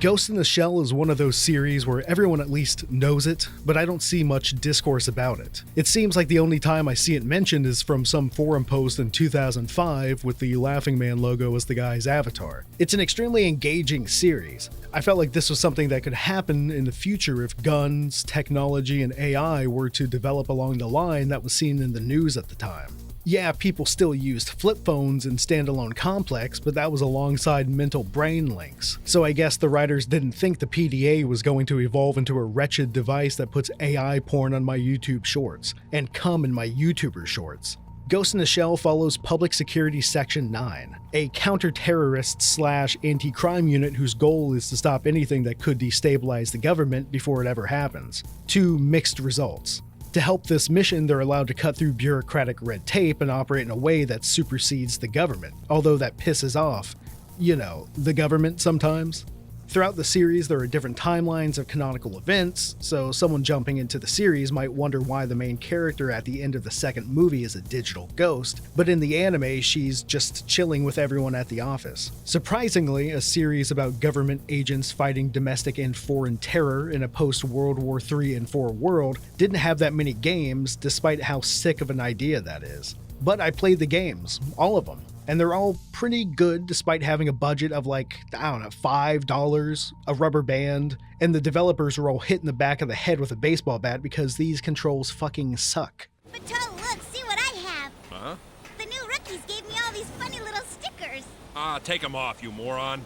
Ghost in the Shell is one of those series where everyone at least knows it, but I don't see much discourse about it. It seems like the only time I see it mentioned is from some forum post in 2005 with the Laughing Man logo as the guy's avatar. It's an extremely engaging series. I felt like this was something that could happen in the future if guns, technology, and AI were to develop along the line that was seen in the news at the time. Yeah, people still used flip phones in Standalone Complex, but that was alongside mental brain links. So I guess the writers didn't think the PDA was going to evolve into a wretched device that puts AI porn on my YouTube shorts, and cum in my YouTuber shorts. Ghost in the Shell follows Public Security Section 9, a counter-terrorist / anti-crime unit whose goal is to stop anything that could destabilize the government before it ever happens. Two mixed results. To help this mission, they're allowed to cut through bureaucratic red tape and operate in a way that supersedes the government, although that pisses off, the government sometimes. Throughout the series, there are different timelines of canonical events, so someone jumping into the series might wonder why the main character at the end of the second movie is a digital ghost, but in the anime, she's just chilling with everyone at the office. Surprisingly, a series about government agents fighting domestic and foreign terror in a post-World War III and IV world didn't have that many games, despite how sick of an idea that is. But I played the games, all of them. And they're all pretty good despite having a budget of $5, a rubber band, and the developers are all hit in the back of the head with a baseball bat because these controls fucking suck. But look, see what I have. Huh? The new rookies gave me all these funny little stickers. Take them off, you moron.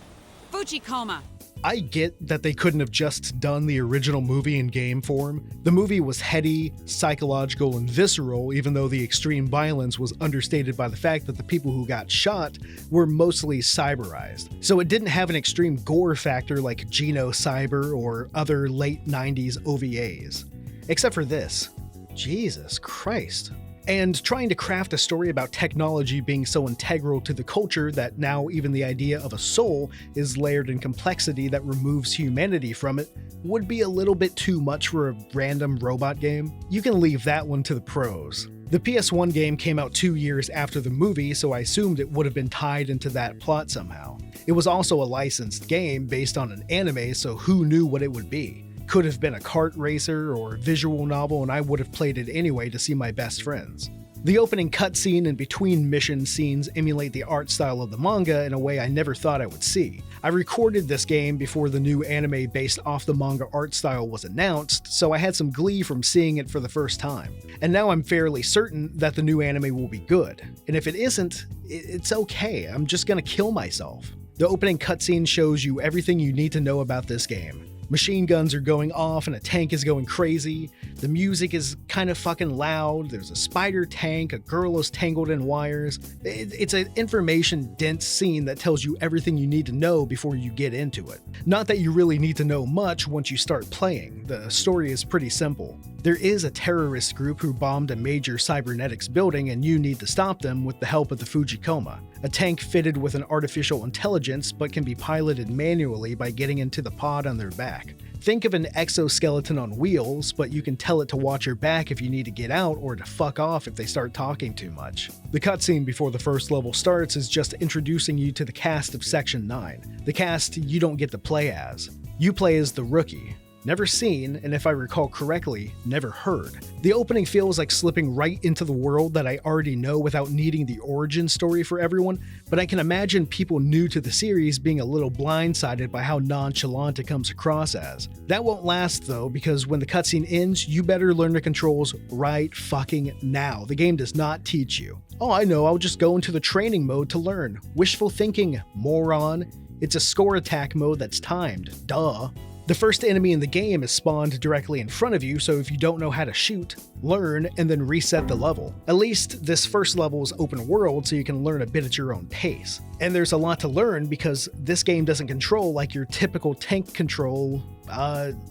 Fujikoma. I get that they couldn't have just done the original movie in game form. The movie was heady, psychological, and visceral, even though the extreme violence was understated by the fact that the people who got shot were mostly cyberized. So it didn't have an extreme gore factor like Geno Cyber or other late 90s OVAs. Except for this. Jesus Christ. And trying to craft a story about technology being so integral to the culture that now even the idea of a soul is layered in complexity that removes humanity from it would be a little bit too much for a random robot game. You can leave that one to the pros. The PS1 game came out 2 years after the movie, so I assumed it would have been tied into that plot somehow. It was also a licensed game based on an anime, so who knew what it would be? Could have been a kart racer or visual novel, and I would have played it anyway to see my best friends. The opening cutscene and between mission scenes emulate the art style of the manga in a way I never thought I would see. I recorded this game before the new anime based off the manga art style was announced, so I had some glee from seeing it for the first time. And now I'm fairly certain that the new anime will be good. And if it isn't, it's okay, I'm just gonna kill myself. The opening cutscene shows you everything you need to know about this game. Machine guns are going off and a tank is going crazy. The music is kind of fucking loud. There's a spider tank, a girl is tangled in wires. It's an information-dense scene that tells you everything you need to know before you get into it. Not that you really need to know much once you start playing. The story is pretty simple. There is a terrorist group who bombed a major cybernetics building and you need to stop them with the help of the Fujikoma, a tank fitted with an artificial intelligence but can be piloted manually by getting into the pod on their back. Think of an exoskeleton on wheels, but you can tell it to watch your back if you need to get out or to fuck off if they start talking too much. The cutscene before the first level starts is just introducing you to the cast of Section 9, the cast you don't get to play as. You play as the rookie. Never seen, and if I recall correctly, never heard. The opening feels like slipping right into the world that I already know without needing the origin story for everyone, but I can imagine people new to the series being a little blindsided by how nonchalant it comes across as. That won't last though, because when the cutscene ends, you better learn the controls right fucking now. The game does not teach you. Oh, I know, I'll just go into the training mode to learn. Wishful thinking, moron. It's a score attack mode that's timed, duh. The first enemy in the game is spawned directly in front of you, so if you don't know how to shoot, learn, and then reset the level. At least this first level is open world, so you can learn a bit at your own pace. And there's a lot to learn because this game doesn't control like your typical tank control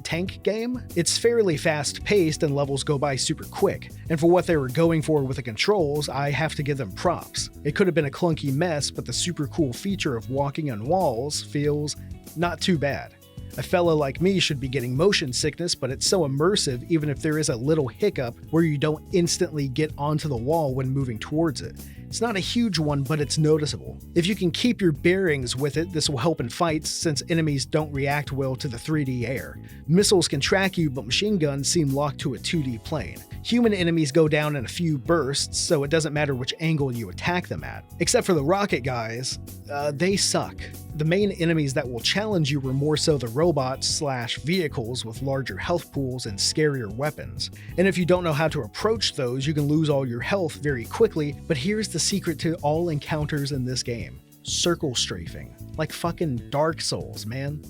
tank game. It's fairly fast paced and levels go by super quick. And for what they were going for with the controls, I have to give them props. It could have been a clunky mess, but the super cool feature of walking on walls feels not too bad. A fella like me should be getting motion sickness, but it's so immersive even if there is a little hiccup where you don't instantly get onto the wall when moving towards it. It's not a huge one, but it's noticeable. If you can keep your bearings with it, this will help in fights since enemies don't react well to the 3D air. Missiles can track you, but machine guns seem locked to a 2D plane. Human enemies go down in a few bursts, so it doesn't matter which angle you attack them at. Except for the rocket guys, they suck. The main enemies that will challenge you were more so the robots/vehicles with larger health pools and scarier weapons. And if you don't know how to approach those, you can lose all your health very quickly, but here's the secret to all encounters in this game. Circle strafing. Like fucking Dark Souls, man.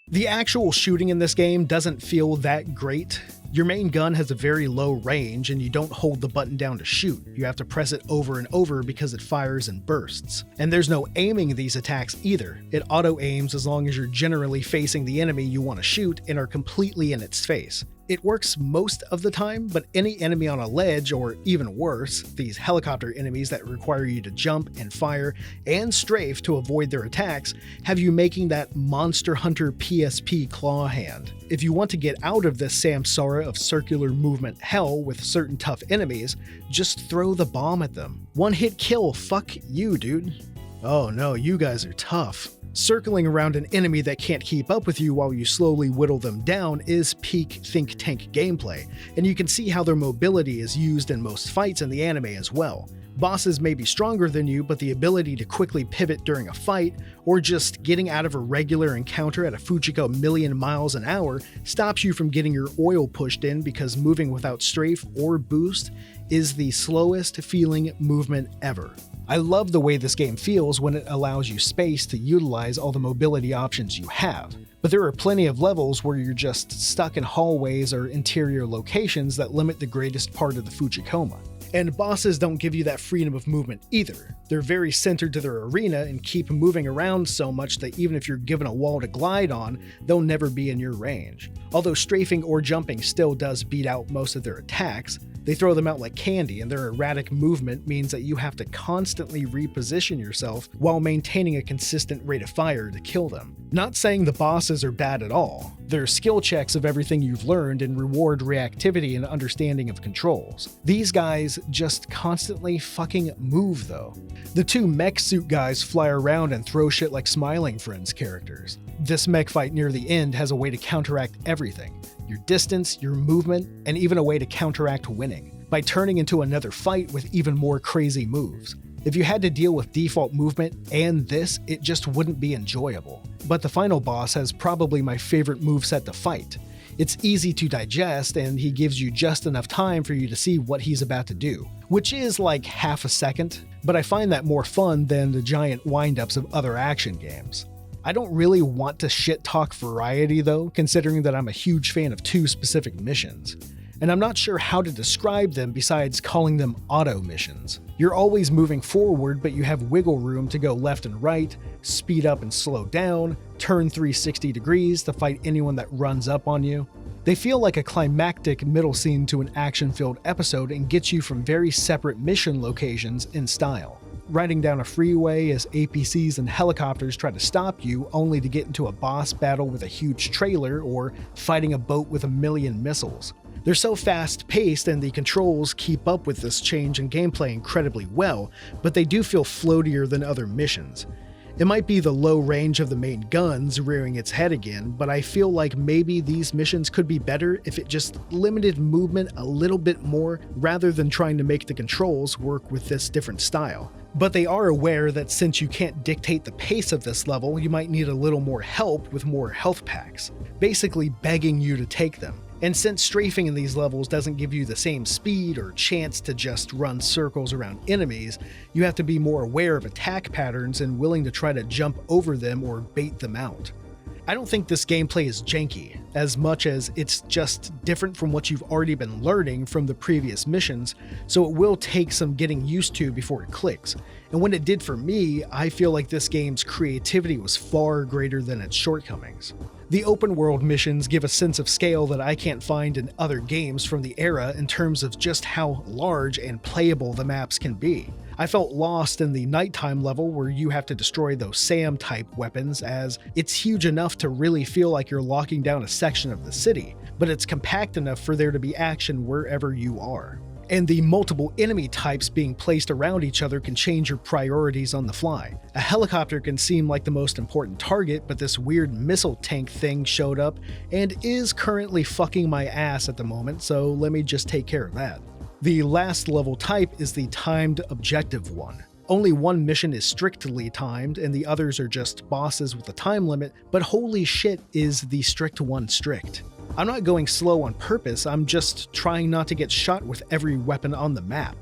The actual shooting in this game doesn't feel that great. Your main gun has a very low range and you don't hold the button down to shoot. You have to press it over and over because it fires in bursts. And there's no aiming these attacks either. It auto-aims as long as you're generally facing the enemy you want to shoot and are completely in its face. It works most of the time, but any enemy on a ledge, or even worse, these helicopter enemies that require you to jump and fire and strafe to avoid their attacks, have you making that Monster Hunter PSP claw hand. If you want to get out of this samsara of circular movement hell with certain tough enemies, just throw the bomb at them. One hit kill, fuck you, dude. Oh no, you guys are tough. Circling around an enemy that can't keep up with you while you slowly whittle them down is peak think tank gameplay, and you can see how their mobility is used in most fights in the anime as well. Bosses may be stronger than you, but the ability to quickly pivot during a fight, or just getting out of a regular encounter at a Fujiko million miles an hour, stops you from getting your oil pushed in because moving without strafe or boost is the slowest feeling movement ever. I love the way this game feels when it allows you space to utilize all the mobility options you have, but there are plenty of levels where you're just stuck in hallways or interior locations that limit the greatest part of the Fujikoma. And bosses don't give you that freedom of movement either. They're very centered to their arena and keep moving around so much that even if you're given a wall to glide on, they'll never be in your range. Although strafing or jumping still does beat out most of their attacks, they throw them out like candy, and their erratic movement means that you have to constantly reposition yourself while maintaining a consistent rate of fire to kill them. Not saying the bosses are bad at all. They're skill checks of everything you've learned and reward reactivity and understanding of controls. These guys just constantly fucking move though. The two mech suit guys fly around and throw shit like Smiling Friends characters. This mech fight near the end has a way to counteract everything. Your distance, your movement, and even a way to counteract winning, by turning into another fight with even more crazy moves. If you had to deal with default movement and this, it just wouldn't be enjoyable. But the final boss has probably my favorite moveset to fight. It's easy to digest, and he gives you just enough time for you to see what he's about to do, which is like half a second, but I find that more fun than the giant wind-ups of other action games. I don't really want to shit-talk variety though, considering that I'm a huge fan of two specific missions. And I'm not sure how to describe them besides calling them auto missions. You're always moving forward, but you have wiggle room to go left and right, speed up and slow down, turn 360 degrees to fight anyone that runs up on you. They feel like a climactic middle scene to an action-filled episode and get you from very separate mission locations in style. Riding down a freeway as APCs and helicopters try to stop you only to get into a boss battle with a huge trailer, or fighting a boat with a million missiles. They're so fast-paced and the controls keep up with this change in gameplay incredibly well, but they do feel floatier than other missions. It might be the low range of the main guns rearing its head again, but I feel like maybe these missions could be better if it just limited movement a little bit more rather than trying to make the controls work with this different style. But they are aware that since you can't dictate the pace of this level, you might need a little more help with more health packs, basically begging you to take them. And since strafing in these levels doesn't give you the same speed or chance to just run circles around enemies, you have to be more aware of attack patterns and willing to try to jump over them or bait them out. I don't think this gameplay is janky, as much as it's just different from what you've already been learning from the previous missions, so it will take some getting used to before it clicks. And when it did for me, I feel like this game's creativity was far greater than its shortcomings. The open world missions give a sense of scale that I can't find in other games from the era in terms of just how large and playable the maps can be. I felt lost in the nighttime level where you have to destroy those SAM-type weapons, as it's huge enough to really feel like you're locking down a section of the city, but it's compact enough for there to be action wherever you are. And the multiple enemy types being placed around each other can change your priorities on the fly. A helicopter can seem like the most important target, but this weird missile tank thing showed up and is currently fucking my ass at the moment, so let me just take care of that. The last level type is the timed objective one. Only one mission is strictly timed, and the others are just bosses with a time limit, but holy shit is the strict one strict. I'm not going slow on purpose, I'm just trying not to get shot with every weapon on the map.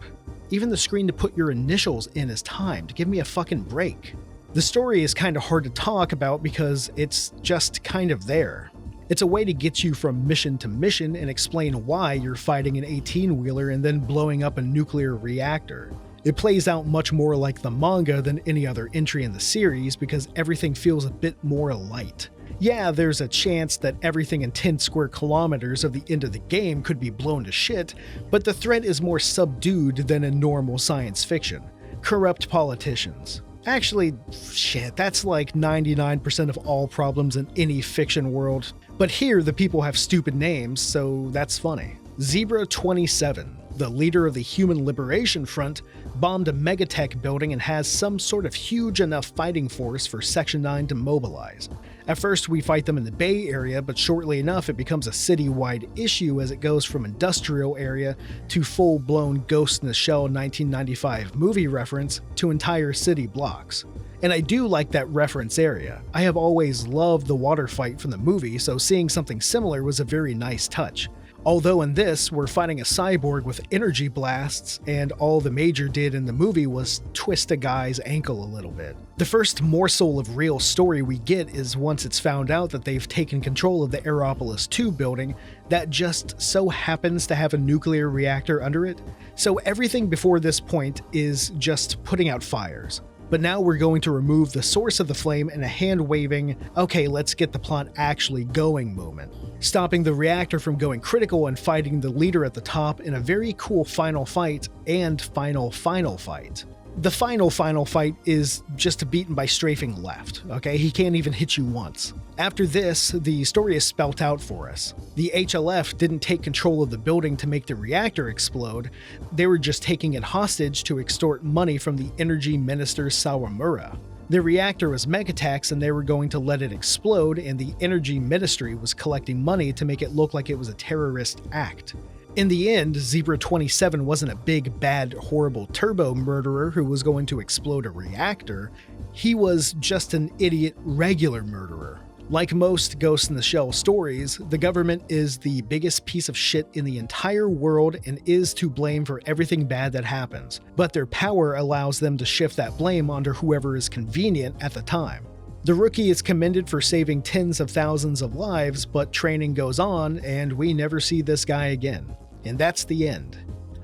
Even the screen to put your initials in is timed, give me a fucking break. The story is kinda hard to talk about because it's just kind of there. It's a way to get you from mission to mission and explain why you're fighting an 18-wheeler and then blowing up a nuclear reactor. It plays out much more like the manga than any other entry in the series because everything feels a bit more light. Yeah, there's a chance that everything in 10 square kilometers of the end of the game could be blown to shit, but the threat is more subdued than in normal science fiction. Corrupt politicians. Actually, shit, that's like 99% of all problems in any fiction world. But here, the people have stupid names, so that's funny. Zebra 27, the leader of the Human Liberation Front, bombed a megatech building and has some sort of huge enough fighting force for Section 9 to mobilize. At first we fight them in the Bay Area, but shortly enough it becomes a city-wide issue as it goes from industrial area to full-blown Ghost in the Shell 1995 movie reference to entire city blocks. And I do like that reference area. I have always loved the water fight from the movie, so seeing something similar was a very nice touch. Although in this, we're fighting a cyborg with energy blasts, and all the Major did in the movie was twist a guy's ankle a little bit. The first morsel of real story we get is once it's found out that they've taken control of the Aeropolis 2 building that just so happens to have a nuclear reactor under it. So everything before this point is just putting out fires. But now we're going to remove the source of the flame in a hand-waving, okay, let's get the plot actually going moment, stopping the reactor from going critical and fighting the leader at the top in a very cool final fight and final fight. The final fight is just beaten by strafing left, okay? He can't even hit you once. After this, the story is spelt out for us. The HLF didn't take control of the building to make the reactor explode, they were just taking it hostage to extort money from the energy minister Sawamura. The reactor was Megatax and they were going to let it explode, and the energy ministry was collecting money to make it look like it was a terrorist act. In the end, Zebra 27 wasn't a big, bad, horrible turbo murderer who was going to explode a reactor. He was just an idiot regular murderer. Like most Ghost in the Shell stories, the government is the biggest piece of shit in the entire world and is to blame for everything bad that happens, but their power allows them to shift that blame onto whoever is convenient at the time. The rookie is commended for saving tens of thousands of lives, but training goes on and we never see this guy again. And that's the end.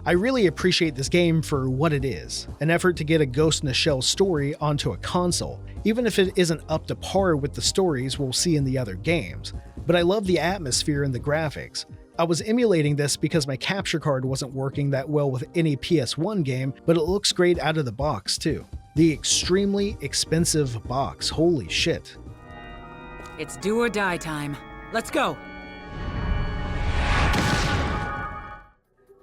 I really appreciate this game for what it is, an effort to get a Ghost in the Shell story onto a console, even if it isn't up to par with the stories we'll see in the other games. But I love the atmosphere and the graphics. I was emulating this because my capture card wasn't working that well with any PS1 game, but it looks great out of the box too. The extremely expensive box, holy shit. It's do or die time. Let's go!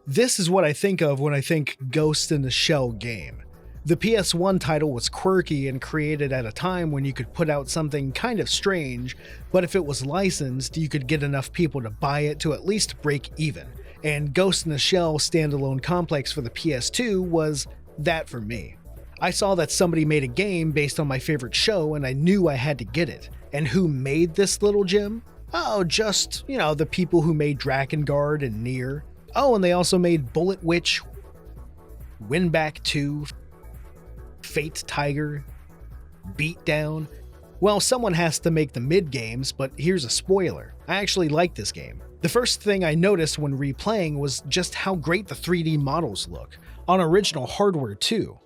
This is what I think of when I think Ghost in the Shell game. The PS1 title was quirky and created at a time when you could put out something kind of strange, but if it was licensed, you could get enough people to buy it to at least break even. And Ghost in the Shell standalone complex for the PS2 was that for me. I saw that somebody made a game based on my favorite show and I knew I had to get it. And who made this little gem? Oh, just, the people who made Drakengard and Nier. Oh, and they also made Bullet Witch, Winback 2, Fate Tiger, Beatdown. Well, someone has to make the mid-games, but here's a spoiler. I actually like this game. The first thing I noticed when replaying was just how great the 3D models look, on original hardware too.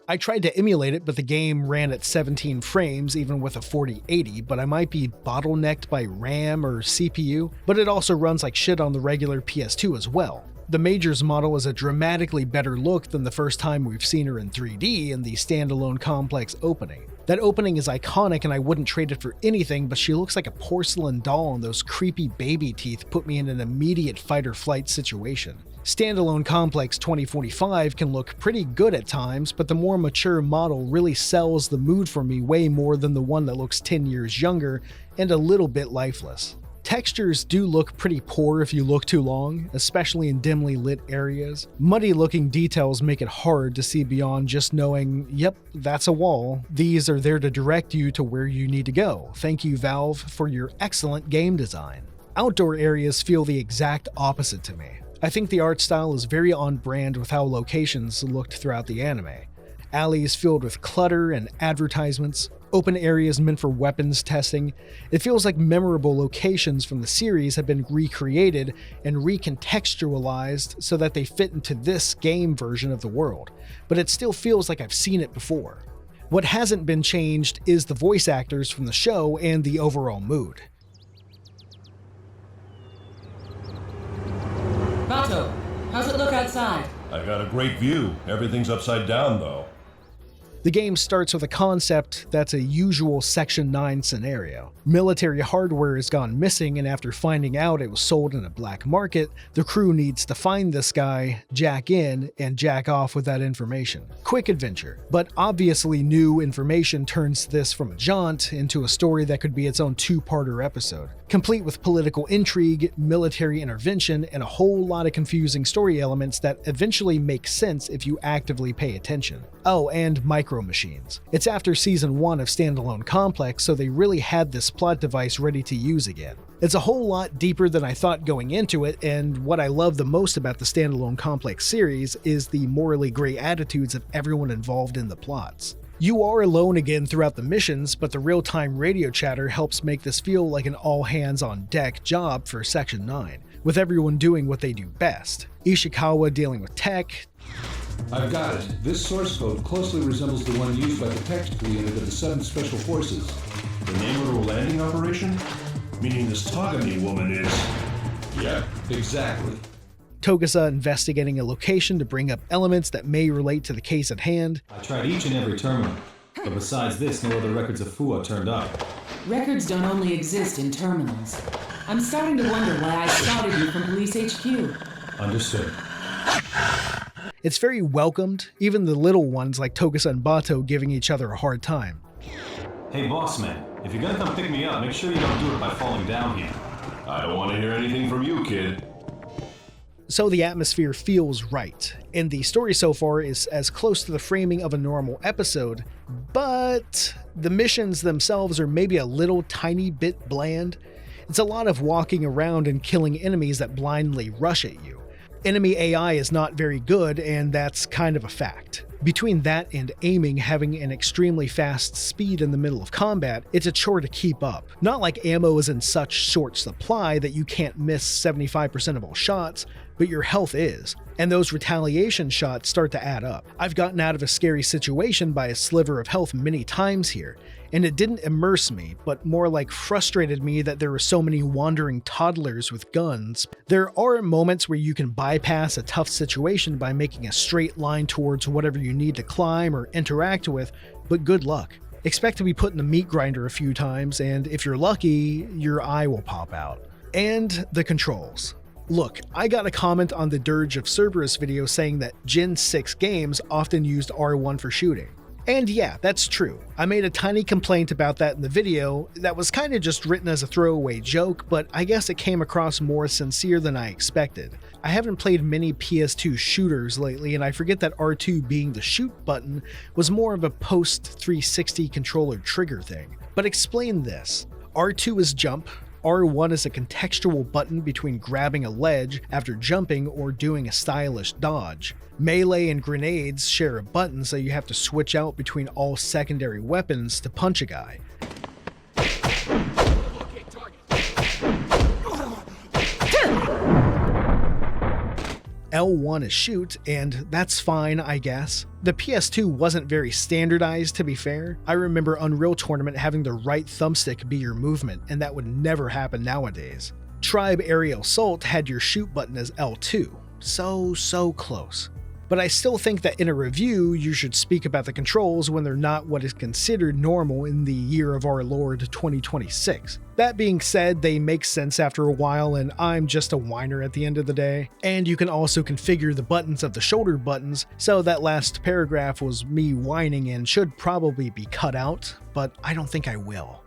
I tried to emulate it, but the game ran at 17 frames even with a 4080, but I might be bottlenecked by RAM or CPU, but it also runs like shit on the regular PS2 as well. The Major's model is a dramatically better look than the first time we've seen her in 3D in the standalone complex opening. That opening is iconic and I wouldn't trade it for anything, but she looks like a porcelain doll and those creepy baby teeth put me in an immediate fight or flight situation. Standalone Complex 2045 can look pretty good at times, but the more mature model really sells the mood for me way more than the one that looks 10 years younger and a little bit lifeless. Textures do look pretty poor if you look too long, especially in dimly lit areas. Muddy looking details make it hard to see beyond just knowing, yep, that's a wall. These are there to direct you to where you need to go. Thank you, Valve, for your excellent game design. Outdoor areas feel the exact opposite to me. I think the art style is very on brand with how locations looked throughout the anime. Alleys filled with clutter and advertisements, open areas meant for weapons testing. It feels like memorable locations from the series have been recreated and recontextualized so that they fit into this game version of the world, but it still feels like I've seen it before. What hasn't been changed is the voice actors from the show and the overall mood. Bato, how's it look outside? I got a great view. Everything's upside down, though. The game starts with a concept that's a usual Section 9 scenario. Military hardware has gone missing, and after finding out it was sold in a black market, the crew needs to find this guy, jack in, and jack off with that information. Quick adventure, but obviously new information turns this from a jaunt into a story that could be its own two-parter episode, complete with political intrigue, military intervention, and a whole lot of confusing story elements that eventually make sense if you actively pay attention. Oh, and micro machines. It's after season 1 of Standalone Complex, so they really had this plot device ready to use again. It's a whole lot deeper than I thought going into it, and what I love the most about the Standalone Complex series is the morally gray attitudes of everyone involved in the plots. You are alone again throughout the missions, but the real-time radio chatter helps make this feel like an all-hands-on-deck job for Section 9, with everyone doing what they do best. Ishikawa dealing with tech. I've got it. This source code closely resembles the one used by the tactical unit of the 7th Special Forces. The name of the landing operation? Meaning this Tagami woman is... Yeah, exactly. Togusa investigating a location to bring up elements that may relate to the case at hand. I tried each and every terminal, but besides this, no other records of Fua turned up. Records don't only exist in terminals. I'm starting to wonder why I spotted you from Police HQ. Understood. It's very welcomed, even the little ones like Togusa and Bato giving each other a hard time. Hey boss man, if you're gonna come pick me up, make sure you don't do it by falling down here. I don't want to hear anything from you, kid. So the atmosphere feels right, and the story so far is as close to the framing of a normal episode, but the missions themselves are maybe a little tiny bit bland. It's a lot of walking around and killing enemies that blindly rush at you. Enemy AI is not very good, and that's kind of a fact. Between that and aiming having an extremely fast speed in the middle of combat, it's a chore to keep up. Not like ammo is in such short supply that you can't miss 75% of all shots, but your health is, and those retaliation shots start to add up. I've gotten out of a scary situation by a sliver of health many times here, and it didn't immerse me, but more like frustrated me that there were so many wandering toddlers with guns. There are moments where you can bypass a tough situation by making a straight line towards whatever you need to climb or interact with, but good luck. Expect to be put in the meat grinder a few times, and if you're lucky, your eye will pop out. And the controls. Look, I got a comment on the Dirge of Cerberus video saying that Gen 6 games often used R1 for shooting. And yeah, that's true. I made a tiny complaint about that in the video that was kinda just written as a throwaway joke, but I guess it came across more sincere than I expected. I haven't played many PS2 shooters lately, and I forget that R2 being the shoot button was more of a post-360 controller trigger thing. But explain this. R2 is jump, R1 is a contextual button between grabbing a ledge after jumping or doing a stylish dodge. Melee and grenades share a button, so you have to switch out between all secondary weapons to punch a guy. L1 is shoot, and that's fine, I guess. The PS2 wasn't very standardized, to be fair. I remember Unreal Tournament having the right thumbstick be your movement, and that would never happen nowadays. Tribe Aerial Assault had your shoot button as L2. so close. But I still think that in a review, you should speak about the controls when they're not what is considered normal in the year of our Lord 2026. That being said, they make sense after a while, and I'm just a whiner at the end of the day. And you can also configure the buttons of the shoulder buttons, so that last paragraph was me whining and should probably be cut out, but I don't think I will.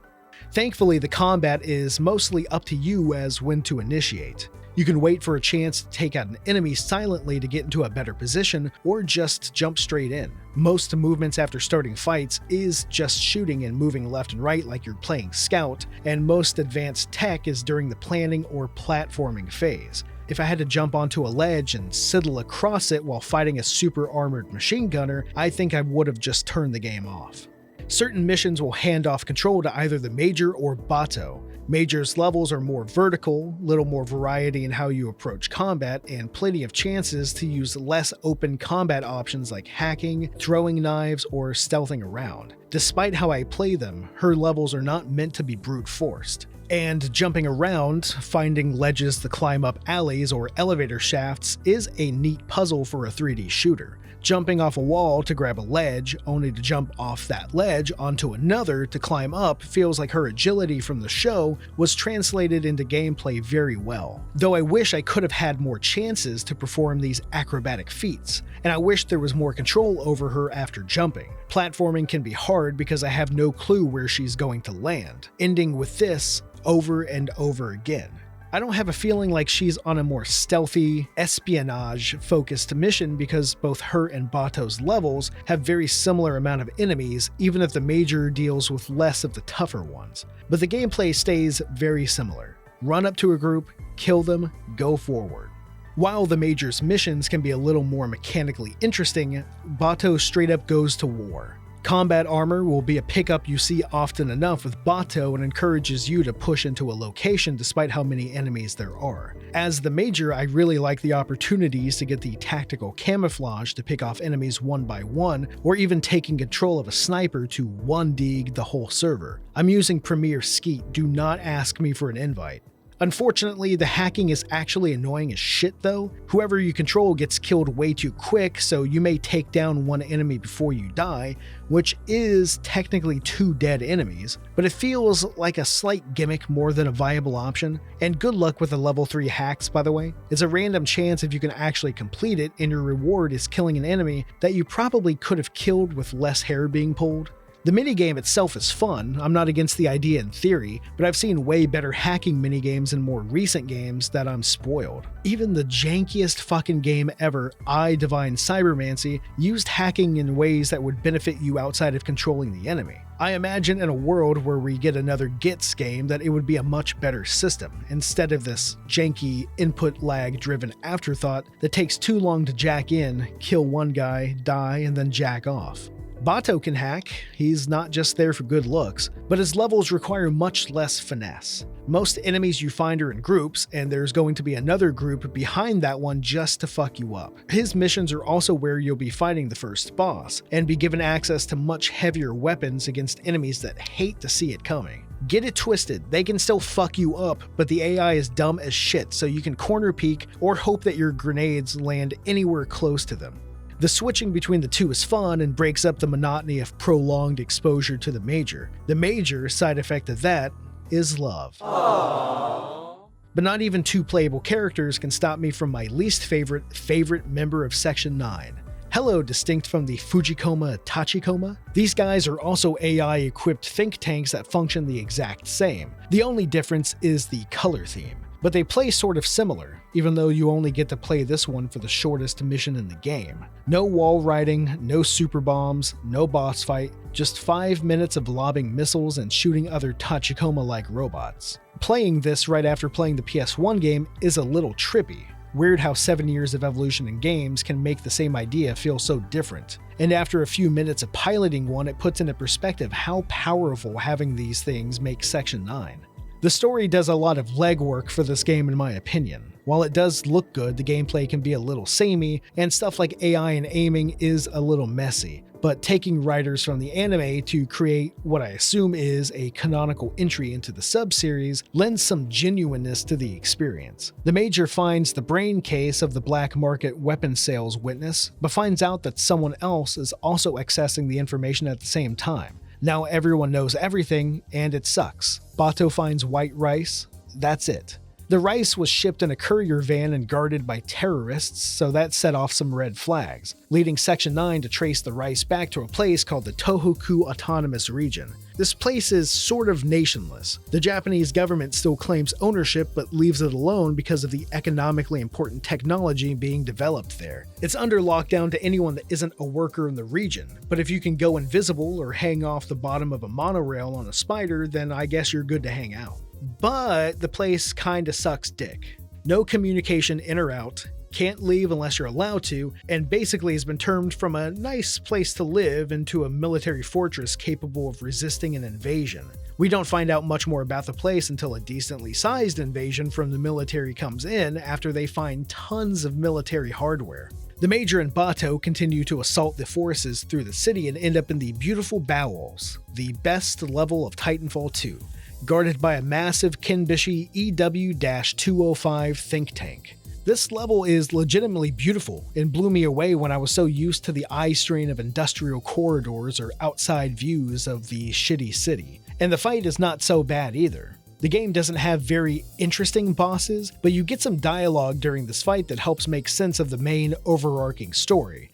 Thankfully, the combat is mostly up to you as when to initiate. You can wait for a chance to take out an enemy silently to get into a better position, or just jump straight in. Most movements after starting fights is just shooting and moving left and right like you're playing Scout, and most advanced tech is during the planning or platforming phase. If I had to jump onto a ledge and sidle across it while fighting a super armored machine gunner, I think I would have just turned the game off. Certain missions will hand off control to either the Major or Bato. Major's levels are more vertical, little more variety in how you approach combat, and plenty of chances to use less open combat options like hacking, throwing knives, or stealthing around. Despite how I play them, her levels are not meant to be brute forced. And jumping around, finding ledges to climb up alleys or elevator shafts is a neat puzzle for a 3D shooter. Jumping off a wall to grab a ledge, only to jump off that ledge onto another to climb up, feels like her agility from the show was translated into gameplay very well. Though I wish I could have had more chances to perform these acrobatic feats, and I wish there was more control over her after jumping. Platforming can be hard because I have no clue where she's going to land, ending with this over and over again. I don't have a feeling like she's on a more stealthy, espionage-focused mission because both her and Bato's levels have very similar amount of enemies, even if the Major deals with less of the tougher ones. But the gameplay stays very similar. Run up to a group, kill them, go forward. While the Major's missions can be a little more mechanically interesting, Bato straight up goes to war. Combat armor will be a pickup you see often enough with Bato and encourages you to push into a location despite how many enemies there are. As the Major, I really like the opportunities to get the tactical camouflage to pick off enemies one by one, or even taking control of a sniper to one-dig the whole server. I'm using Premier Skeet, do not ask me for an invite. Unfortunately, the hacking is actually annoying as shit though. Whoever you control gets killed way too quick, so you may take down one enemy before you die, which is technically 2 dead enemies, but it feels like a slight gimmick more than a viable option. And good luck with the level 3 hacks, by the way. It's a random chance if you can actually complete it, and your reward is killing an enemy that you probably could have killed with less hair being pulled. The minigame itself is fun, I'm not against the idea in theory, but I've seen way better hacking minigames in more recent games that I'm spoiled. Even the jankiest fucking game ever, I Divine Cybermancy, used hacking in ways that would benefit you outside of controlling the enemy. I imagine in a world where we get another Gits game that it would be a much better system, instead of this janky input lag driven afterthought that takes too long to jack in, kill one guy, die, and then jack off. Bato can hack, he's not just there for good looks, but his levels require much less finesse. Most enemies you find are in groups, and there's going to be another group behind that one just to fuck you up. His missions are also where you'll be fighting the first boss, and be given access to much heavier weapons against enemies that hate to see it coming. Get it twisted, they can still fuck you up, but the AI is dumb as shit, so you can corner peek or hope that your grenades land anywhere close to them. The switching between the two is fun and breaks up the monotony of prolonged exposure to the Major. The major side effect of that is love. Aww. But not even 2 playable characters can stop me from my least favorite member of Section 9. Hello, distinct from the Fujikoma Tachikoma. These guys are also AI-equipped think tanks that function the exact same. The only difference is the color theme. But they play sort of similar, even though you only get to play this one for the shortest mission in the game. No wall riding, no super bombs, no boss fight, just 5 minutes of lobbing missiles and shooting other Tachikoma-like robots. Playing this right after playing the PS1 game is a little trippy. Weird how 7 years of evolution in games can make the same idea feel so different. And after a few minutes of piloting one, it puts into perspective how powerful having these things makes Section 9. The story does a lot of legwork for this game in my opinion. While it does look good, the gameplay can be a little samey, and stuff like AI and aiming is a little messy. But taking writers from the anime to create what I assume is a canonical entry into the sub-series lends some genuineness to the experience. The Major finds the brain case of the black market weapon sales witness, but finds out that someone else is also accessing the information at the same time. Now everyone knows everything, and it sucks. Bato finds white rice. That's it. The rice was shipped in a courier van and guarded by terrorists, so that set off some red flags, leading Section 9 to trace the rice back to a place called the Tohoku Autonomous Region. This place is sort of nationless. The Japanese government still claims ownership but leaves it alone because of the economically important technology being developed there. It's under lockdown to anyone that isn't a worker in the region, but if you can go invisible or hang off the bottom of a monorail on a spider, then I guess you're good to hang out. But the place kinda sucks dick. No communication in or out, can't leave unless you're allowed to, and basically has been turned from a nice place to live into a military fortress capable of resisting an invasion. We don't find out much more about the place until a decently sized invasion from the military comes in after they find tons of military hardware. The Major and Bato continue to assault the forces through the city and end up in the beautiful Bowels, the best level of Titanfall 2. Guarded by a massive Kenbishi EW-205 think tank. This level is legitimately beautiful and blew me away when I was so used to the eye strain of industrial corridors or outside views of the shitty city. And the fight is not so bad either. The game doesn't have very interesting bosses, but you get some dialogue during this fight that helps make sense of the main overarching story.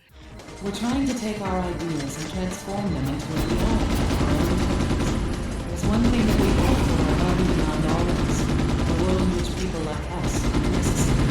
We're trying to take our ideas and transform them into a reality. There's one thing that we hope for above and beyond all of us, a world in which people like us are necessary.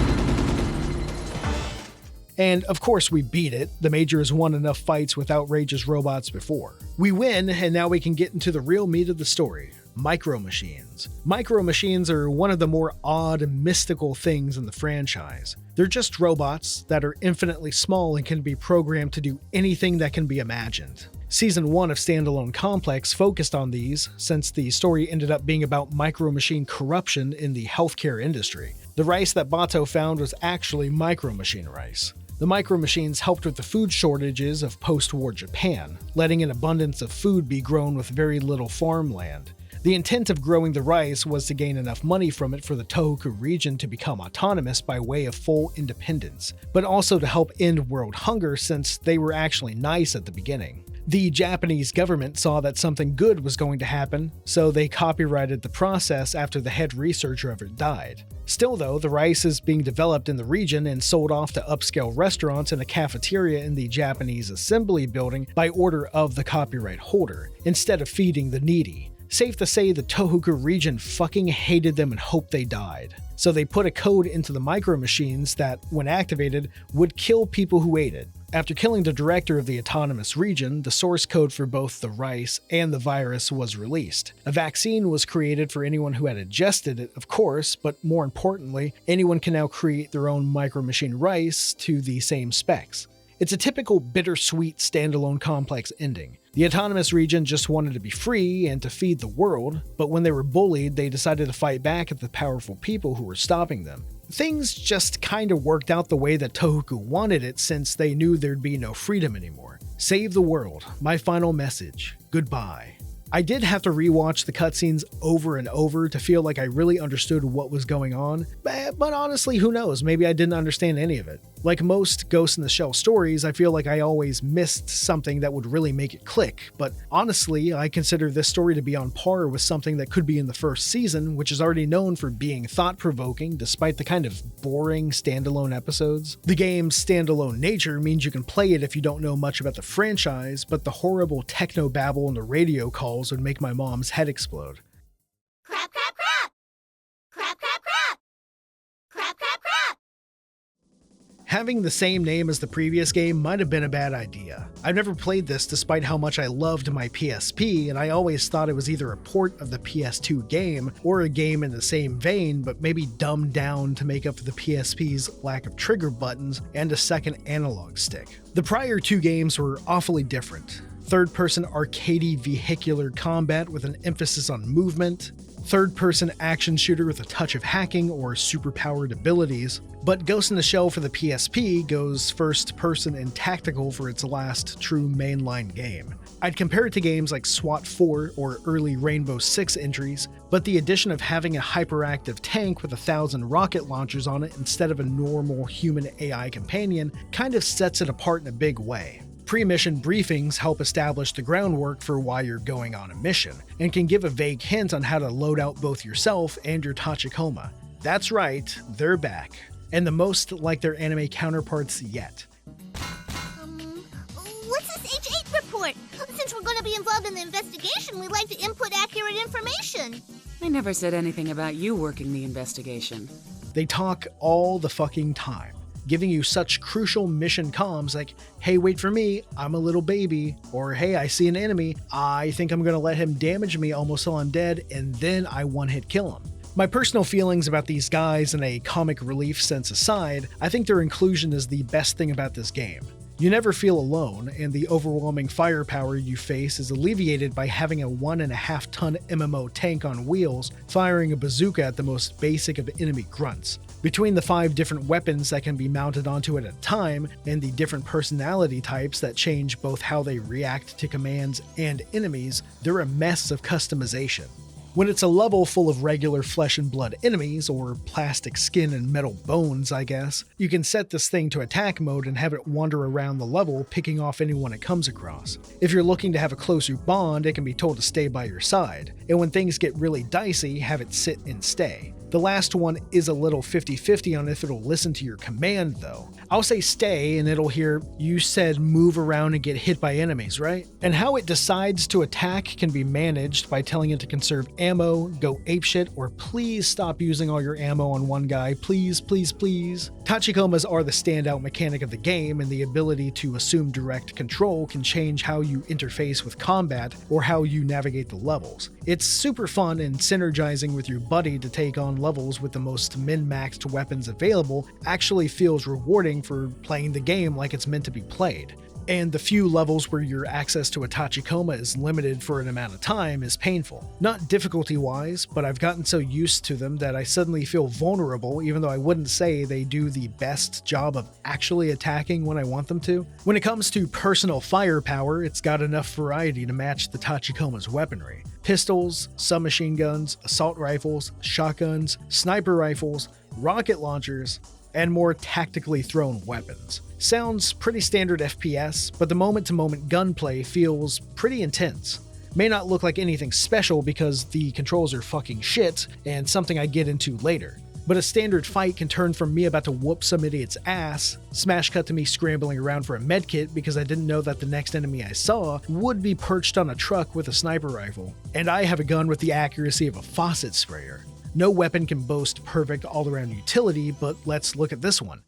And of course we beat it. The Major has won enough fights with outrageous robots before. We win, and now we can get into the real meat of the story. Micro Machines. Micro Machines are one of the more odd and mystical things in the franchise. They're just robots that are infinitely small and can be programmed to do anything that can be imagined. Season 1 of Standalone Complex focused on these, since the story ended up being about micro machine corruption in the healthcare industry. The rice that Bato found was actually micro machine rice. The micro machines helped with the food shortages of post-war Japan, letting an abundance of food be grown with very little farmland. The intent of growing the rice was to gain enough money from it for the Tohoku region to become autonomous by way of full independence, but also to help end world hunger since they were actually nice at the beginning. The Japanese government saw that something good was going to happen, so they copyrighted the process after the head researcher of it died. Still though, the rice is being developed in the region and sold off to upscale restaurants and a cafeteria in the Japanese assembly building by order of the copyright holder, instead of feeding the needy. Safe to say the Tohoku region fucking hated them and hoped they died. So they put a code into the micro machines that, when activated, would kill people who ate it. After killing the director of the autonomous region, the source code for both the rice and the virus was released. A vaccine was created for anyone who had ingested it, of course, but more importantly, anyone can now create their own micro machine rice to the same specs. It's a typical bittersweet standalone complex ending. The autonomous region just wanted to be free and to feed the world, but when they were bullied, they decided to fight back at the powerful people who were stopping them. Things just kinda worked out the way that Tohoku wanted it since they knew there'd be no freedom anymore. Save the world. My final message. Goodbye. I did have to rewatch the cutscenes over and over to feel like I really understood what was going on, but honestly, who knows, maybe I didn't understand any of it. Like most Ghost in the Shell stories, I feel like I always missed something that would really make it click, but honestly, I consider this story to be on par with something that could be in the first season, which is already known for being thought-provoking despite the kind of boring standalone episodes. The game's standalone nature means you can play it if you don't know much about the franchise, but the horrible techno-babble and the radio calls would make my mom's head explode. Crap, crap, crap! Crap, crap, crap! Crap, crap, crap! Having the same name as the previous game might have been a bad idea. I've never played this despite how much I loved my PSP, and I always thought it was either a port of the PS2 game or a game in the same vein, but maybe dumbed down to make up for the PSP's lack of trigger buttons and a second analog stick. The prior two games were awfully different. third-person arcadey vehicular combat with an emphasis on movement, third-person action shooter with a touch of hacking or superpowered abilities, but Ghost in the Shell for the PSP goes first-person and tactical for its last true mainline game. I'd compare it to games like SWAT 4 or early Rainbow Six entries, but the addition of having a hyperactive tank with 1,000 rocket launchers on it instead of a normal human AI companion kind of sets it apart in a big way. Pre-mission briefings help establish the groundwork for why you're going on a mission, and can give a vague hint on how to load out both yourself and your Tachikoma. That's right, they're back, and the most like their anime counterparts yet. What's this H8 report? Since we're going to be involved in the investigation, we'd like to input accurate information. I never said anything about you working the investigation. They talk all the fucking time, giving you such crucial mission comms like, hey, wait for me, I'm a little baby, or hey, I see an enemy, I think I'm gonna let him damage me almost till I'm dead, and then I one-hit kill him. My personal feelings about these guys in a comic relief sense aside, I think their inclusion is the best thing about this game. You never feel alone, and the overwhelming firepower you face is alleviated by having a 1.5-ton MMO tank on wheels firing a bazooka at the most basic of enemy grunts. Between the 5 different weapons that can be mounted onto it at a time, and the different personality types that change both how they react to commands and enemies, they're a mess of customization. When it's a level full of regular flesh and blood enemies, or plastic skin and metal bones I guess, you can set this thing to attack mode and have it wander around the level picking off anyone it comes across. If you're looking to have a closer bond, it can be told to stay by your side, and when things get really dicey, have it sit and stay. The last one is a little 50-50 on if it'll listen to your command though. I'll say stay and it'll hear, you said move around and get hit by enemies, right? And how it decides to attack can be managed by telling it to conserve ammo, go apeshit, or please stop using all your ammo on one guy, please, please, please. Tachikomas are the standout mechanic of the game, and the ability to assume direct control can change how you interface with combat or how you navigate the levels. It's super fun and synergizing with your buddy to take on levels with the most min-maxed weapons available actually feels rewarding for playing the game like it's meant to be played. And the few levels where your access to a Tachikoma is limited for an amount of time is painful. Not difficulty-wise, but I've gotten so used to them that I suddenly feel vulnerable, even though I wouldn't say they do the best job of actually attacking when I want them to. When it comes to personal firepower, it's got enough variety to match the Tachikoma's weaponry. Pistols, submachine guns, assault rifles, shotguns, sniper rifles, rocket launchers, and more tactically thrown weapons. Sounds pretty standard FPS, but the moment-to-moment gunplay feels pretty intense. May not look like anything special because the controls are fucking shit, and something I get into later. But a standard fight can turn from me about to whoop some idiot's ass, smash cut to me scrambling around for a medkit because I didn't know that the next enemy I saw would be perched on a truck with a sniper rifle, and I have a gun with the accuracy of a faucet sprayer. No weapon can boast perfect all-around utility, but let's look at this one.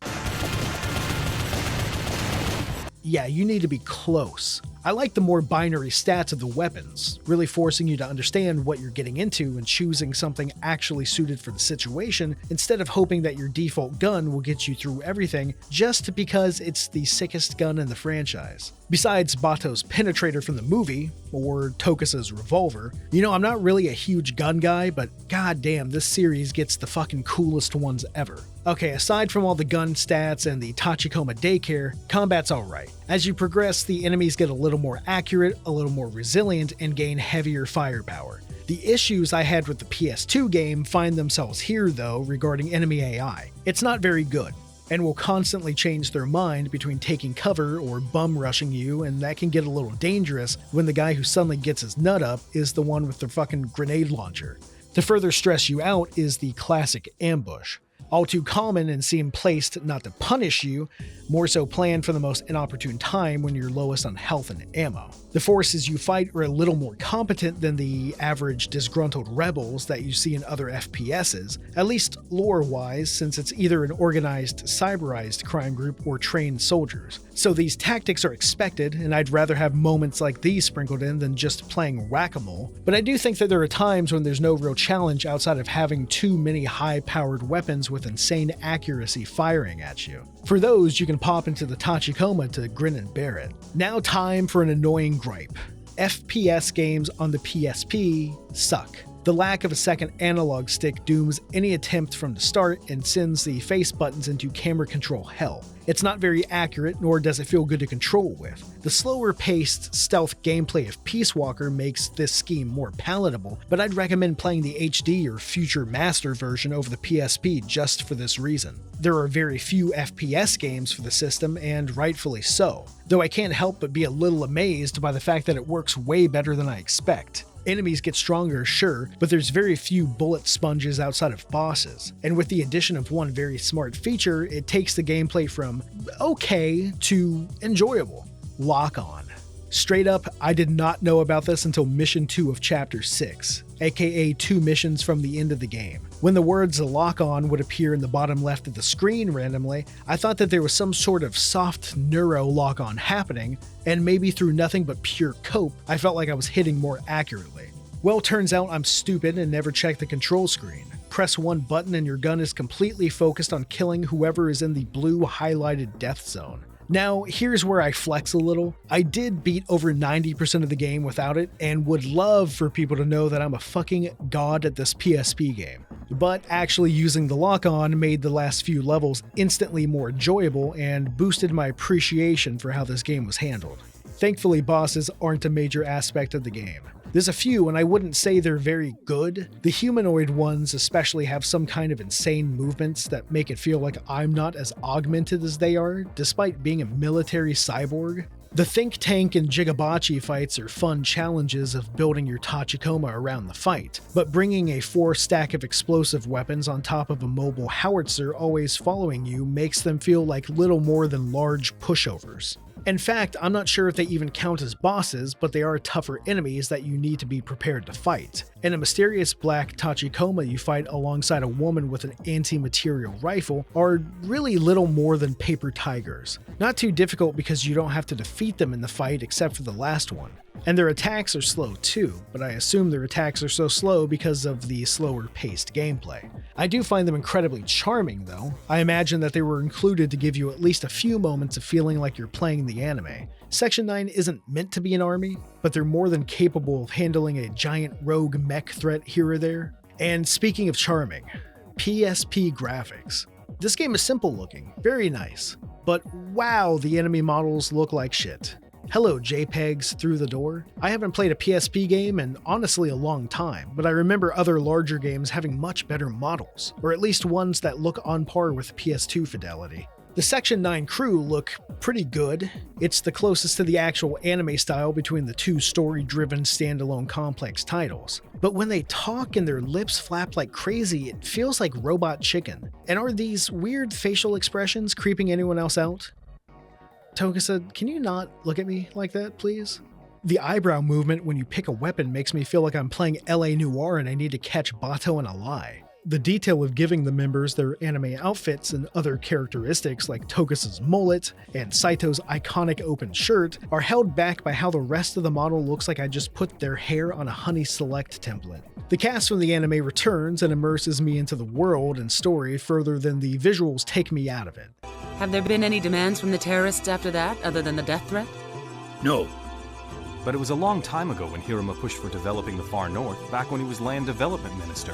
Yeah, you need to be close. I like the more binary stats of the weapons, really forcing you to understand what you're getting into and choosing something actually suited for the situation instead of hoping that your default gun will get you through everything just because it's the sickest gun in the franchise. Besides Bato's penetrator from the movie, or Togusa's revolver, I'm not really a huge gun guy, but goddamn, this series gets the fucking coolest ones ever. Okay, aside from all the gun stats and the Tachikoma daycare, combat's alright. As you progress, the enemies get a little more accurate, a little more resilient, and gain heavier firepower. The issues I had with the PS2 game find themselves here though regarding enemy AI. It's not very good, and will constantly change their mind between taking cover or bum rushing you, and that can get a little dangerous when the guy who suddenly gets his nut up is the one with the fucking grenade launcher. To further stress you out is the classic ambush. All too common and seem placed not to punish you, more so planned for the most inopportune time when you're lowest on health and ammo. The forces you fight are a little more competent than the average disgruntled rebels that you see in other FPSs, at least lore-wise, since it's either an organized, cyberized crime group or trained soldiers. So these tactics are expected, and I'd rather have moments like these sprinkled in than just playing whack-a-mole, but I do think that there are times when there's no real challenge outside of having too many high-powered weapons with insane accuracy firing at you. For those, you can pop into the Tachikoma to grin and bear it. Now time for an annoying gripe. FPS games on the PSP suck. The lack of a second analog stick dooms any attempt from the start and sends the face buttons into camera control hell. It's not very accurate, nor does it feel good to control with. The slower-paced stealth gameplay of Peace Walker makes this scheme more palatable, but I'd recommend playing the HD or Future Master version over the PSP just for this reason. There are very few FPS games for the system, and rightfully so, though I can't help but be a little amazed by the fact that it works way better than I expect. Enemies get stronger, sure, but there's very few bullet sponges outside of bosses, and with the addition of one very smart feature, it takes the gameplay from okay to enjoyable. Lock on. Straight up, I did not know about this until Mission 2 of Chapter 6, aka 2 missions from the end of the game. When the words lock on would appear in the bottom left of the screen randomly, I thought that there was some sort of soft neuro lock on happening, and maybe through nothing but pure cope, I felt like I was hitting more accurately. Well, turns out I'm stupid and never checked the control screen. Press one button and your gun is completely focused on killing whoever is in the blue highlighted death zone. Now, here's where I flex a little. I did beat over 90% of the game without it, and would love for people to know that I'm a fucking god at this PSP game. But actually using the lock-on made the last few levels instantly more enjoyable and boosted my appreciation for how this game was handled. Thankfully, bosses aren't a major aspect of the game. There's a few, and I wouldn't say they're very good. The humanoid ones especially have some kind of insane movements that make it feel like I'm not as augmented as they are, despite being a military cyborg. The Think Tank and Jigabachi fights are fun challenges of building your Tachikoma around the fight, but bringing a 4-stack of explosive weapons on top of a mobile howitzer always following you makes them feel like little more than large pushovers. In fact, I'm not sure if they even count as bosses, but they are tougher enemies that you need to be prepared to fight. And a mysterious black Tachikoma you fight alongside a woman with an anti-material rifle are really little more than paper tigers. Not too difficult because you don't have to defeat them in the fight except for the last one. And their attacks are slow too, but I assume their attacks are so slow because of the slower paced gameplay. I do find them incredibly charming though. I imagine that they were included to give you at least a few moments of feeling like you're playing the anime. Section 9 isn't meant to be an army, but they're more than capable of handling a giant rogue mech threat here or there. And speaking of charming, PSP graphics. This game is simple looking, very nice, but wow, the enemy models look like shit. Hello JPEGs through the door. I haven't played a PSP game in honestly a long time, but I remember other larger games having much better models, or at least ones that look on par with PS2 fidelity. The Section 9 crew look pretty good. It's the closest to the actual anime style between the two story-driven standalone complex titles. But when they talk and their lips flap like crazy, it feels like robot chicken. And are these weird facial expressions creeping anyone else out? Togusa, can you not look at me like that, please? The eyebrow movement when you pick a weapon makes me feel like I'm playing LA Noire and I need to catch Bato in a lie. The detail of giving the members their anime outfits and other characteristics like Togusa's mullet and Saito's iconic open shirt are held back by how the rest of the model looks like I just put their hair on a Honey Select template. The cast from the anime returns and immerses me into the world and story further than the visuals take me out of it. Have there been any demands from the terrorists after that, other than the death threat? No. But it was a long time ago when Hiruma pushed for developing the far north, back when he was land development minister.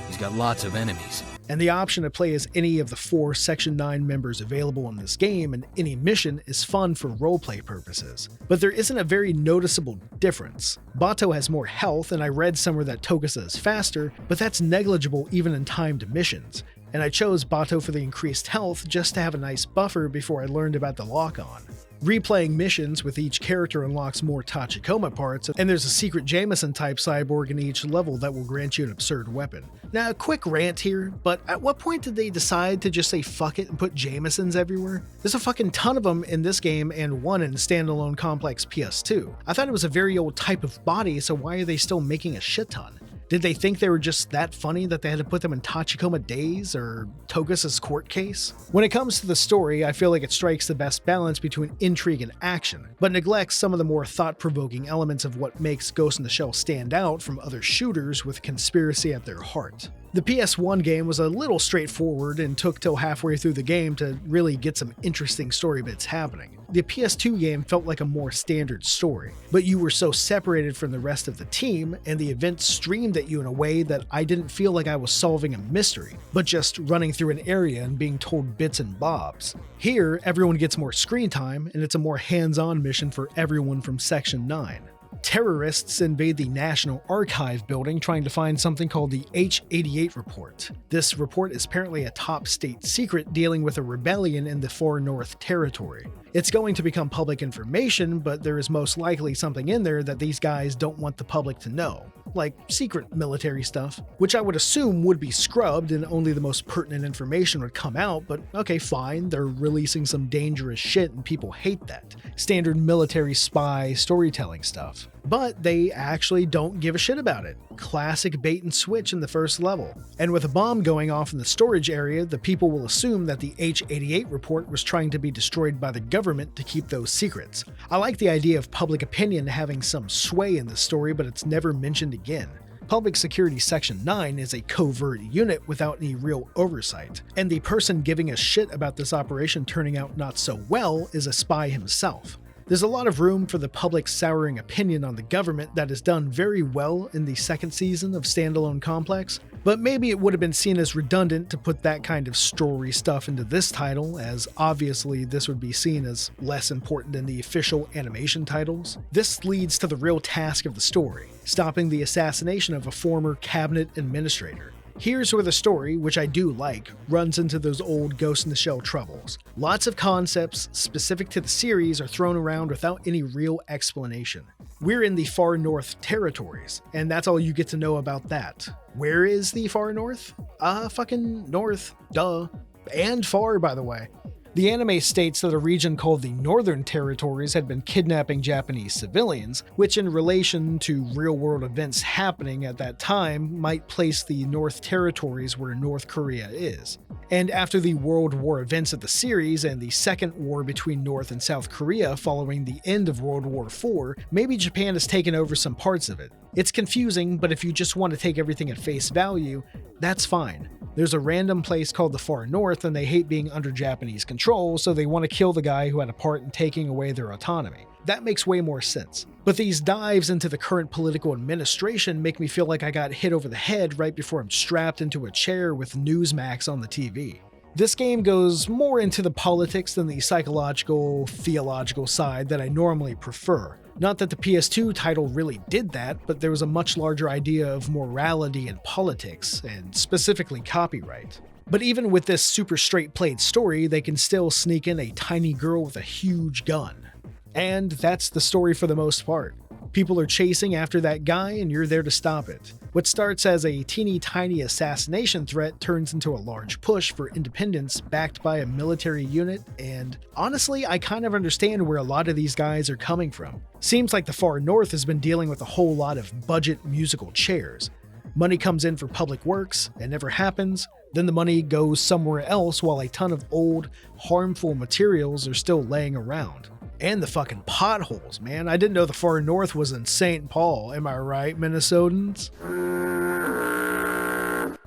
He's got lots of enemies. And the option to play as any of the 4 Section 9 members available in this game and any mission is fun for roleplay purposes. But there isn't a very noticeable difference. Bato has more health, and I read somewhere that Togusa is faster, but that's negligible even in timed missions. And I chose Bato for the increased health just to have a nice buffer before I learned about the lock-on. Replaying missions with each character unlocks more Tachikoma parts, and there's a secret Jameson-type cyborg in each level that will grant you an absurd weapon. Now, a quick rant here, but at what point did they decide to just say fuck it and put Jamesons everywhere? There's a fucking ton of them in this game and one in standalone Complex PS2. I thought it was a very old type of body, so why are they still making a shit ton? Did they think they were just that funny that they had to put them in Tachikoma Days or Togusa's court case? When it comes to the story, I feel like it strikes the best balance between intrigue and action, but neglects some of the more thought-provoking elements of what makes Ghost in the Shell stand out from other shooters with conspiracy at their heart. The PS1 game was a little straightforward and took till halfway through the game to really get some interesting story bits happening. The PS2 game felt like a more standard story, but you were so separated from the rest of the team, and the events streamed at you in a way that I didn't feel like I was solving a mystery, but just running through an area and being told bits and bobs. Here, everyone gets more screen time, and it's a more hands-on mission for everyone from Section 9. Terrorists invade the National Archive building trying to find something called the H-88 report. This report is apparently a top state secret dealing with a rebellion in the Far North Territory. It's going to become public information, but there is most likely something in there that these guys don't want the public to know, like secret military stuff, which I would assume would be scrubbed and only the most pertinent information would come out, but okay, fine, they're releasing some dangerous shit and people hate that. Standard military spy storytelling stuff. But they actually don't give a shit about it. Classic bait and switch in the first level. And with a bomb going off in the storage area, the people will assume that the H-88 report was trying to be destroyed by the government to keep those secrets. I like the idea of public opinion having some sway in the story, but it's never mentioned again. Public Security Section 9 is a covert unit without any real oversight, and the person giving a shit about this operation turning out not so well is a spy himself. There's a lot of room for the public's souring opinion on the government that is done very well in the second season of Standalone Complex, but maybe it would have been seen as redundant to put that kind of story stuff into this title, as obviously this would be seen as less important than the official animation titles. This leads to the real task of the story, stopping the assassination of a former cabinet administrator. Here's where the story, which I do like, runs into those old Ghost in the Shell troubles. Lots of concepts specific to the series are thrown around without any real explanation. We're in the Far North Territories, and that's all you get to know about that. Where is the Far North? Fucking North, duh. And far, by the way. The anime states that a region called the Northern Territories had been kidnapping Japanese civilians, which in relation to real-world events happening at that time might place the North Territories where North Korea is. And after the World War events of the series and the second war between North and South Korea following the end of World War IV, maybe Japan has taken over some parts of it. It's confusing, but if you just want to take everything at face value, that's fine. There's a random place called the Far North and they hate being under Japanese control, so they want to kill the guy who had a part in taking away their autonomy. That makes way more sense. But these dives into the current political administration make me feel like I got hit over the head right before I'm strapped into a chair with Newsmax on the TV. This game goes more into the politics than the psychological, theological side that I normally prefer. Not that the PS2 title really did that, but there was a much larger idea of morality and politics, and specifically copyright. But even with this super straight-played story, they can still sneak in a tiny girl with a huge gun. And that's the story for the most part. People are chasing after that guy and you're there to stop it. What starts as a teeny tiny assassination threat turns into a large push for independence backed by a military unit, and honestly, I kind of understand where a lot of these guys are coming from. Seems like the Far North has been dealing with a whole lot of budget musical chairs. Money comes in for public works, it never happens, then the money goes somewhere else while a ton of old, harmful materials are still laying around. And the fucking potholes, man. I didn't know the Far North was in St. Paul, am I right, Minnesotans?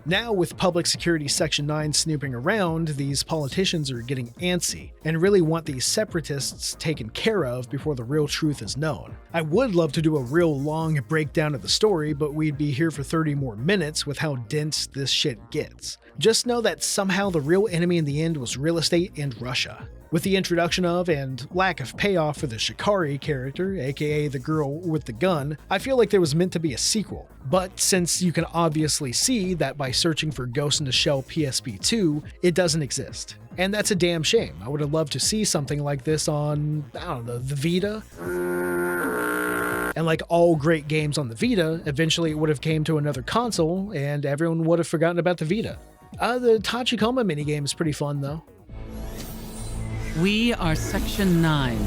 Now, with Public Security Section 9 snooping around, these politicians are getting antsy and really want these separatists taken care of before the real truth is known. I would love to do a real long breakdown of the story, but we'd be here for 30 more minutes with how dense this shit gets. Just know that somehow the real enemy in the end was real estate and Russia. With the introduction of and lack of payoff for the Shikari character, aka the girl with the gun, I feel like there was meant to be a sequel. But since you can obviously see that by searching for Ghost in the Shell PSP 2, it doesn't exist. And that's a damn shame. I would have loved to see something like this on, I don't know, the Vita? And like all great games on the Vita, eventually it would have came to another console and everyone would have forgotten about the Vita. The Tachikoma minigame is pretty fun though. We are Section 9.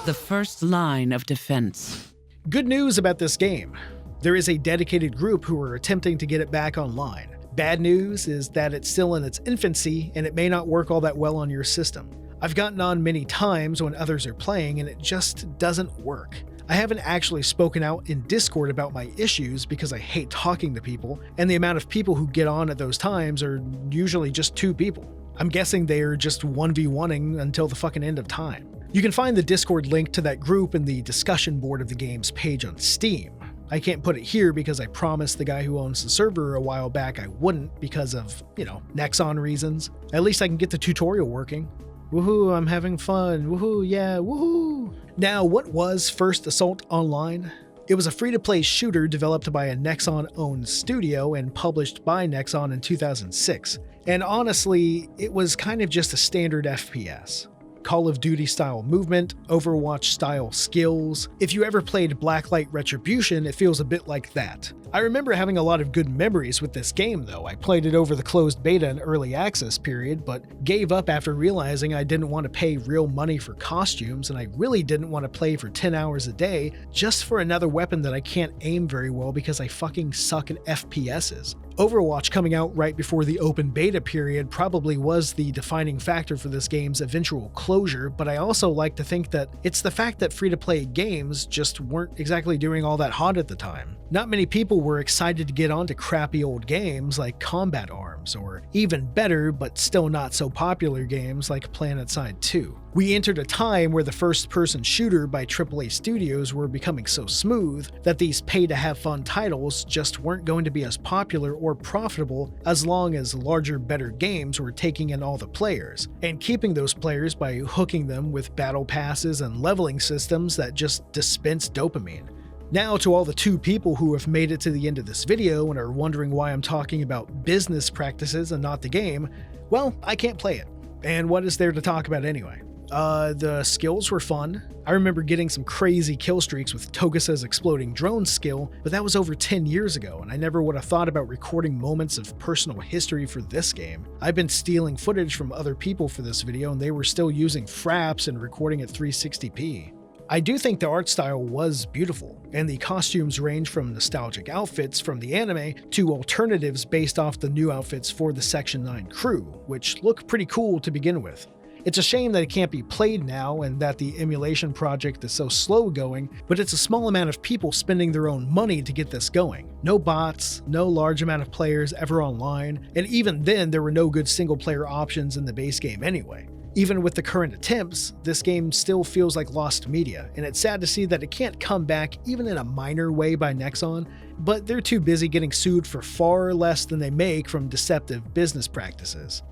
The first line of defense. Good news about this game. There is a dedicated group who are attempting to get it back online. Bad news is that it's still in its infancy and it may not work all that well on your system. I've gotten on many times when others are playing and it just doesn't work. I haven't actually spoken out in Discord about my issues because I hate talking to people, and the amount of people who get on at those times are usually just 2 people. I'm guessing they're just 1v1ing until the fucking end of time. You can find the Discord link to that group in the discussion board of the game's page on Steam. I can't put it here because I promised the guy who owns the server a while back I wouldn't because of, Nexon reasons. At least I can get the tutorial working. Woohoo, I'm having fun. Woohoo, yeah, woohoo. Now, what was First Assault Online? It was a free-to-play shooter developed by a Nexon-owned studio and published by Nexon in 2006. And honestly, it was kind of just a standard FPS. Call of Duty style movement, Overwatch style skills. If you ever played Blacklight Retribution, it feels a bit like that. I remember having a lot of good memories with this game though. I played it over the closed beta and early access period, but gave up after realizing I didn't want to pay real money for costumes, and I really didn't want to play for 10 hours a day just for another weapon that I can't aim very well because I fucking suck at FPSs. Overwatch coming out right before the open beta period probably was the defining factor for this game's eventual closure, but I also like to think that it's the fact that free-to-play games just weren't exactly doing all that hot at the time. Not many people were excited to get onto crappy old games like Combat Arms, or even better but still not so popular games like PlanetSide 2. We entered a time where the first-person shooter by AAA studios were becoming so smooth that these pay-to-have-fun titles just weren't going to be as popular or profitable as long as larger, better games were taking in all the players, and keeping those players by hooking them with battle passes and leveling systems that just dispense dopamine. Now, to all the 2 people who have made it to the end of this video and are wondering why I'm talking about business practices and not the game, well, I can't play it. And what is there to talk about anyway? The skills were fun. I remember getting some crazy kill streaks with Togusa's exploding drone skill, but that was over 10 years ago, and I never would have thought about recording moments of personal history for this game. I've been stealing footage from other people for this video, and they were still using fraps and recording at 360p. I do think the art style was beautiful, and the costumes range from nostalgic outfits from the anime to alternatives based off the new outfits for the Section 9 crew, which look pretty cool to begin with. It's a shame that it can't be played now and that the emulation project is so slow going, but it's a small amount of people spending their own money to get this going. No bots, no large amount of players ever online, and even then there were no good single player options in the base game anyway. Even with the current attempts, this game still feels like lost media, and it's sad to see that it can't come back even in a minor way by Nexon, but they're too busy getting sued for far less than they make from deceptive business practices.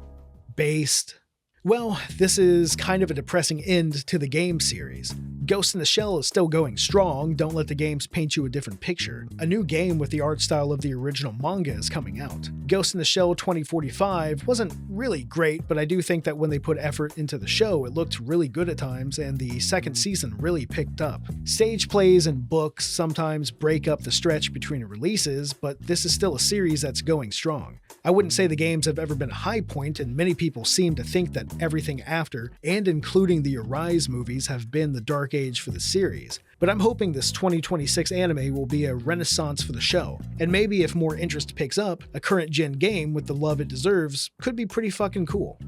Based. Well, this is kind of a depressing end to the game series. Ghost in the Shell is still going strong, don't let the games paint you a different picture. A new game with the art style of the original manga is coming out. Ghost in the Shell 2045 wasn't really great, but I do think that when they put effort into the show, it looked really good at times, and the second season really picked up. Stage plays and books sometimes break up the stretch between releases, but this is still a series that's going strong. I wouldn't say the games have ever been a high point, and many people seem to think that everything after, and including the Arise movies, have been the dark age for the series. But I'm hoping this 2026 anime will be a renaissance for the show, and maybe if more interest picks up, a current gen game with the love it deserves could be pretty fucking cool.